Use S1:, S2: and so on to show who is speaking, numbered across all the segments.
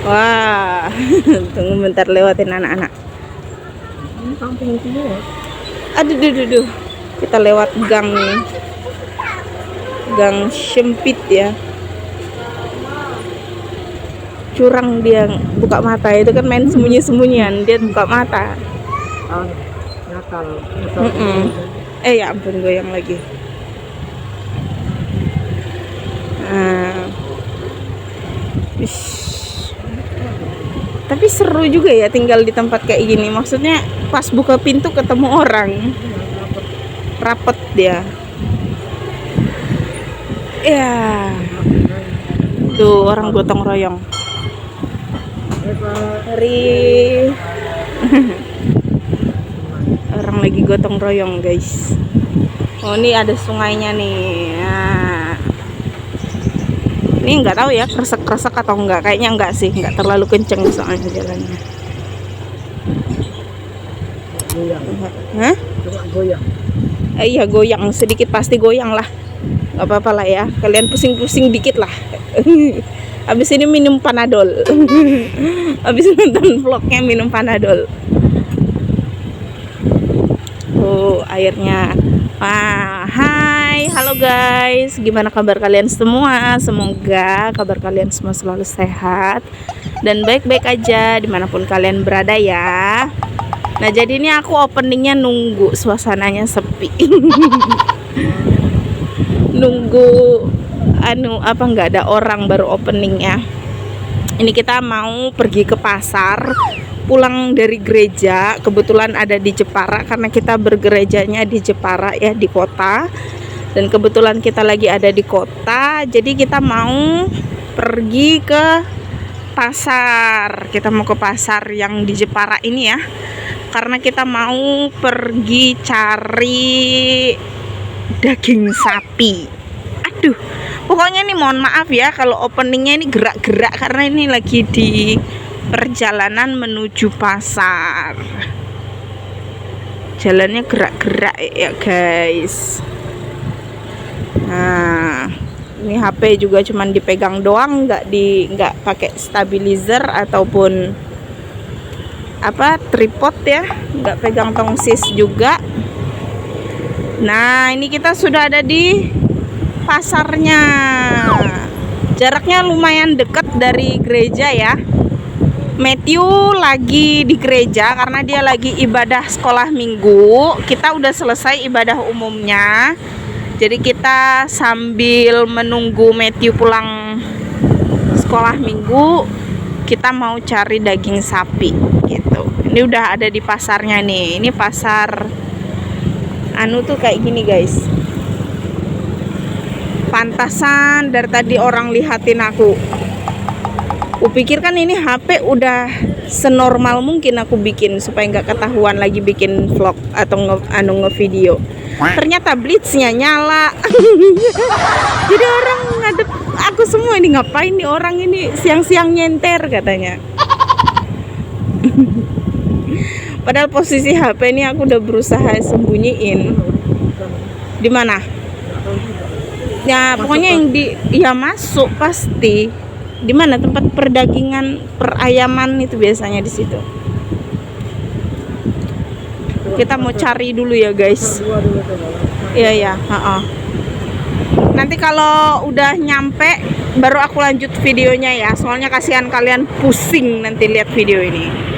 S1: Wah, tunggu bentar lewatin anak-anak.
S2: Ini kampung semua.
S1: Aduh, duh, duh, duh. Kita lewat gang nih. Gang sempit ya. Curang dia buka mata, itu kan main sembunyi-sembunyian, dia buka mata.
S2: Nakal.
S1: Ya ampun, goyang lagi. Nah. Ish. Tapi seru juga ya tinggal di tempat kayak gini. Maksudnya pas buka pintu ketemu orang. Rapet dia. Ya. Tuh orang gotong royong. Hari orang lagi gotong royong, guys. Oh, ini ada sungainya nih. Nah. Ini nggak tahu ya kresek-kresek atau enggak. Kayaknya enggak sih, nggak terlalu kenceng soalnya jalannya.
S2: Goyang.
S1: Hah?
S2: Cuma goyang.
S1: Iya, goyang sedikit, pasti goyang lah. Nggak apa-apa lah ya. Kalian pusing-pusing dikit lah. Habis ini minum Panadol. Habis nonton vlognya minum Panadol. Oh, airnya. Hai, halo guys. Gimana kabar kalian semua? Semoga kabar kalian semua selalu sehat dan baik-baik aja dimanapun kalian berada ya. Nah, jadi ini aku openingnya nunggu suasananya sepi. Nunggu nggak ada orang baru openingnya. Ini kita mau pergi ke pasar, pulang dari gereja. Kebetulan ada di Jepara karena kita bergerejanya di Jepara ya, di kota. Dan kebetulan kita lagi ada di kota, jadi kita mau pergi ke pasar. Kita mau ke pasar yang di Jepara ini ya, karena kita mau pergi cari daging sapi. Aduh, pokoknya nih mohon maaf ya kalau openingnya ini gerak-gerak karena ini lagi di perjalanan menuju pasar. Jalannya gerak-gerak ya guys. Nah, ini HP juga cuman dipegang doang, nggak pakai stabilizer ataupun tripod ya, nggak pegang tongsis juga. Nah, ini kita sudah ada di pasarnya. Jaraknya lumayan dekat dari gereja ya. Matthew lagi di gereja karena dia lagi ibadah sekolah minggu. Kita udah selesai ibadah umumnya. Jadi kita sambil menunggu Matthew pulang sekolah minggu, kita mau cari daging sapi gitu. Ini udah ada di pasarnya nih. Ini pasar tuh kayak gini guys. Pantasan dari tadi orang lihatin aku. Kupikir kan ini HP udah senormal mungkin aku bikin supaya nggak ketahuan lagi bikin vlog atau ngevideo. Ternyata blitznya nyala. Jadi orang ngadep aku semua, ini ngapain nih orang ini siang-siang nyenter katanya. Padahal posisi HP ini aku udah berusaha sembunyiin. Di mana? Ya pokoknya yang masuk pasti. Di mana tempat perdagingan perayaman itu biasanya di situ. Kita mau cari dulu ya guys. Iya, nanti kalau udah nyampe baru aku lanjut videonya ya. Soalnya kasihan kalian pusing nanti lihat video ini.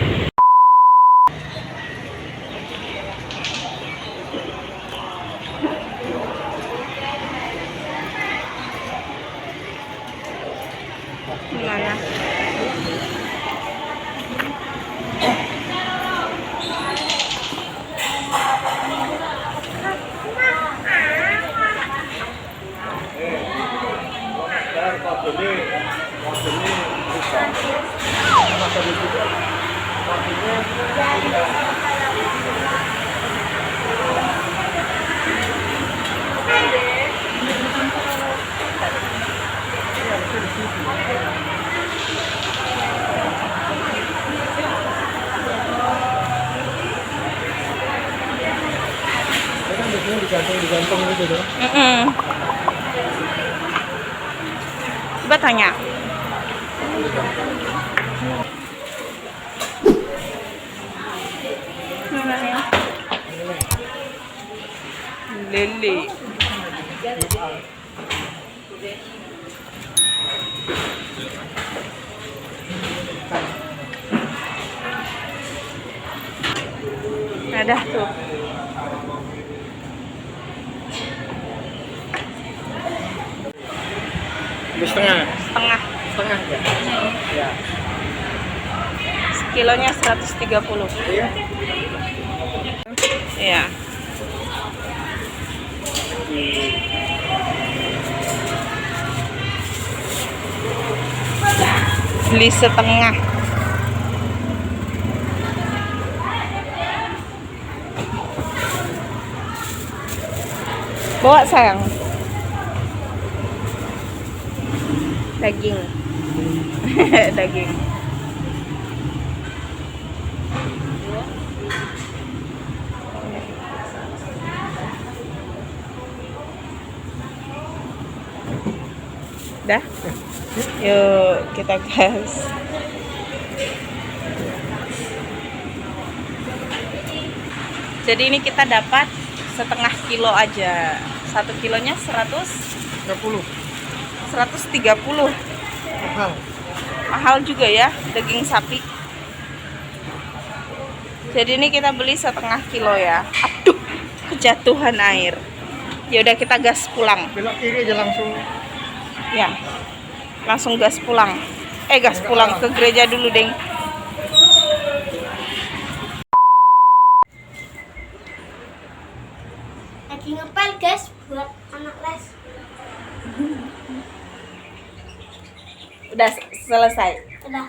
S1: Gimana?
S2: Digantung gitu tuh.
S1: Coba tanya. lele. Ada tuh.
S2: Setengah.
S1: Setengah.
S2: Setengah ya. Ya.
S1: Kilonya 130.
S2: Iya.
S1: Iya. Beli setengah. Bawa sayang. Daging. Daging. Dah. Yuk kita gas. Jadi ini kita dapat setengah kilo aja. 1 kilonya
S2: 30.
S1: 130.
S2: Mahal.
S1: Mahal juga ya daging sapi. Jadi ini kita beli setengah kilo ya. Aduh, kejatuhan air. Ya udah kita gas pulang.
S2: Belok kiri aja langsung.
S1: Ya. Langsung gas pulang. Gas pulang ke gereja dulu, Deng.
S3: Lagi ngepel guys buat anak les.
S1: Udah selesai.
S3: Udah.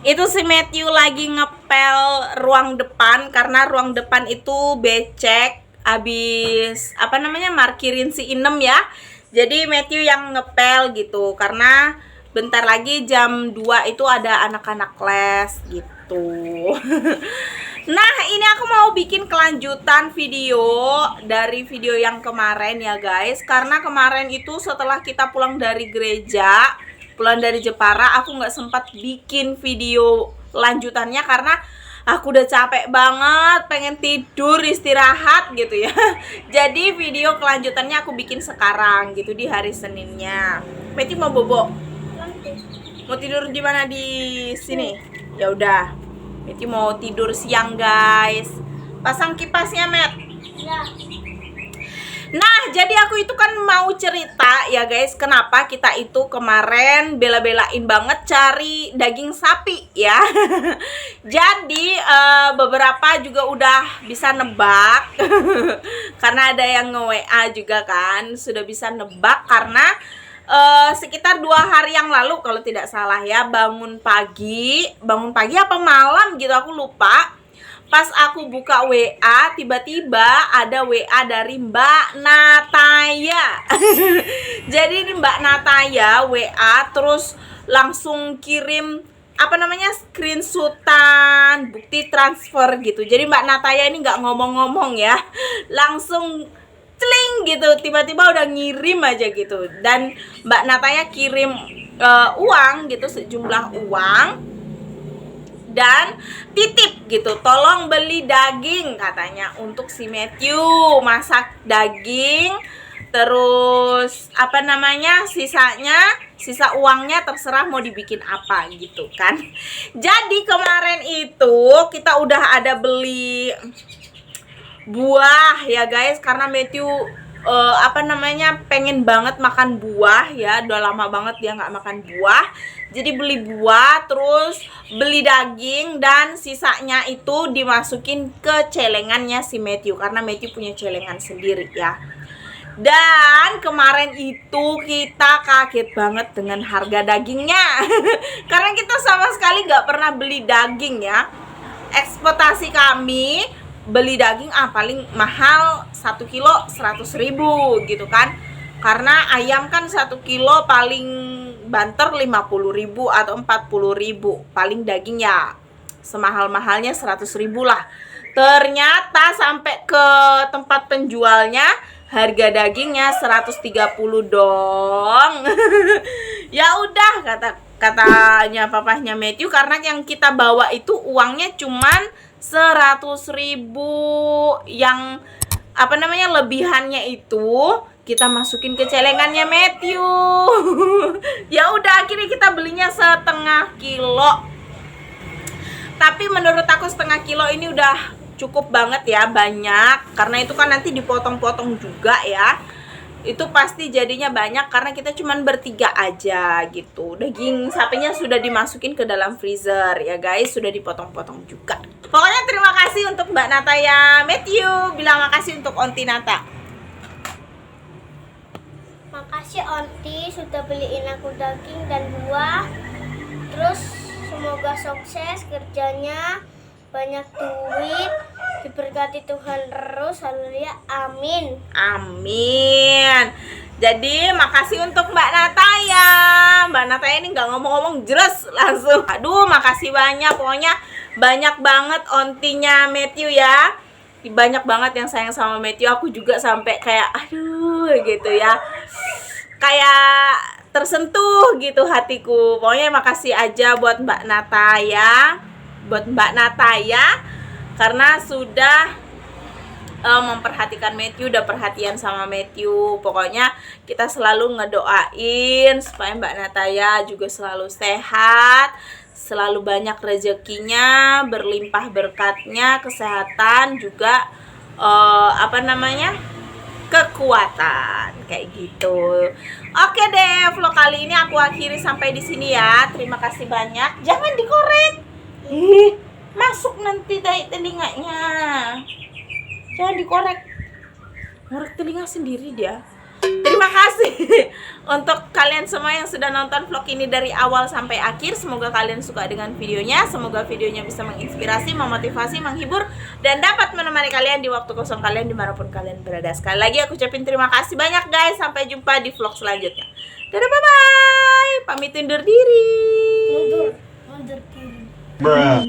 S1: Itu si Matthew lagi ngepel ruang depan karena ruang depan itu becek abis markirin si Inem ya. Jadi Matthew yang ngepel gitu karena bentar lagi jam 2 itu ada anak-anak les gitu. Nah, ini aku mau bikin kelanjutan video dari video yang kemarin ya guys. Karena kemarin itu setelah kita pulang dari gereja, pulang dari Jepara, aku nggak sempat bikin video lanjutannya karena aku udah capek banget, pengen tidur, istirahat gitu ya. Jadi video kelanjutannya aku bikin sekarang gitu di hari Seninnya. Matthew mau bobo? Mau tidur di mana, di sini? Ya udah. Matthew mau tidur siang, guys. Pasang kipasnya, Matt.
S3: Ya.
S1: Nah, jadi aku itu kan mau cerita ya guys, kenapa kita itu kemarin bela-belain banget cari daging sapi ya. Jadi beberapa juga udah bisa nebak. Karena ada yang nge-WA juga kan, sudah bisa nebak karena sekitar 2 hari yang lalu kalau tidak salah ya, bangun pagi apa malam gitu aku lupa. Pas aku buka WA, tiba-tiba ada WA dari Mbak Nataya. Jadi ini Mbak Nataya WA terus langsung kirim screenshotan bukti transfer gitu. Jadi Mbak Nataya ini nggak ngomong-ngomong ya, langsung celing gitu, tiba-tiba udah ngirim aja gitu. Dan Mbak Nataya kirim uang gitu, sejumlah uang dan titip gitu, tolong beli daging katanya untuk si Matthew masak daging. Terus sisa uangnya terserah mau dibikin apa gitu kan. Jadi kemarin itu kita udah ada beli buah ya guys, karena Matthew pengen banget makan buah ya, udah lama banget dia nggak makan buah. Jadi beli buah, terus beli daging, dan sisanya itu dimasukin ke celengannya si Matthew karena Matthew punya celengan sendiri ya. Dan kemarin itu kita kaget banget dengan harga dagingnya. Karena kita sama sekali nggak pernah beli daging ya. Ekspektasi kami beli daging paling mahal 1 kilo 100.000 gitu kan. Karena ayam kan 1 kilo paling banter 50.000 atau 40.000. Paling daging ya semahal-mahalnya 100.000 lah. Ternyata sampai ke tempat penjualnya harga dagingnya 130 dong. Ya udah, katanya papahnya Matthew, karena yang kita bawa itu uangnya cuman 100.000. Yang apa namanya, lebihannya itu kita masukin ke celengannya Matthew. Ya udah, akhirnya kita belinya setengah kilo. Tapi menurut aku setengah kilo ini udah cukup banget ya, banyak. Karena itu kan nanti dipotong-potong juga ya. Itu pasti jadinya banyak karena kita cuman bertiga aja gitu. Daging sapinya sudah dimasukin ke dalam freezer ya guys, sudah dipotong-potong juga. Pokoknya terima kasih untuk Mbak Nata ya. Matthew bilang makasih untuk Onti Nata.
S3: Makasih Onti sudah beliin aku daging dan buah. Terus semoga sukses kerjanya, banyak duit, diberkati Tuhan terus, haleluya, amin.
S1: Amin. Jadi makasih untuk Mbak Nata ya. Mbak Nata ini nggak ngomong-ngomong, jelas langsung. Aduh, makasih banyak. Pokoknya banyak banget ontinya Matthew ya. Banyak banget yang sayang sama Matthew. Aku juga sampai kayak aduh gitu ya. Kayak tersentuh gitu hatiku. Pokoknya makasih aja buat Mbak Nata ya. Buat Mbak Nata ya. Karena sudah memperhatikan Matthew, udah perhatian sama Matthew. Pokoknya kita selalu ngedoain supaya Mbak Nataya juga selalu sehat, selalu banyak rezekinya, berlimpah berkatnya, kesehatan juga kekuatan kayak gitu. Oke deh, vlog kali ini aku akhiri sampai di sini ya. Terima kasih banyak. Jangan dikorek. Masuk nanti dari telinganya. Jangan dikorek. Ngorek telinga sendiri dia. Terima kasih untuk kalian semua yang sudah nonton vlog ini dari awal sampai akhir. Semoga kalian suka dengan videonya. Semoga videonya bisa menginspirasi, memotivasi, menghibur, dan dapat menemani kalian di waktu kosong kalian dimanapun kalian berada. Sekali lagi aku ucapin terima kasih banyak guys. Sampai jumpa di vlog selanjutnya. Dadah, bye-bye. Pamit undur diri.
S3: Mundur diri.
S2: Bruh.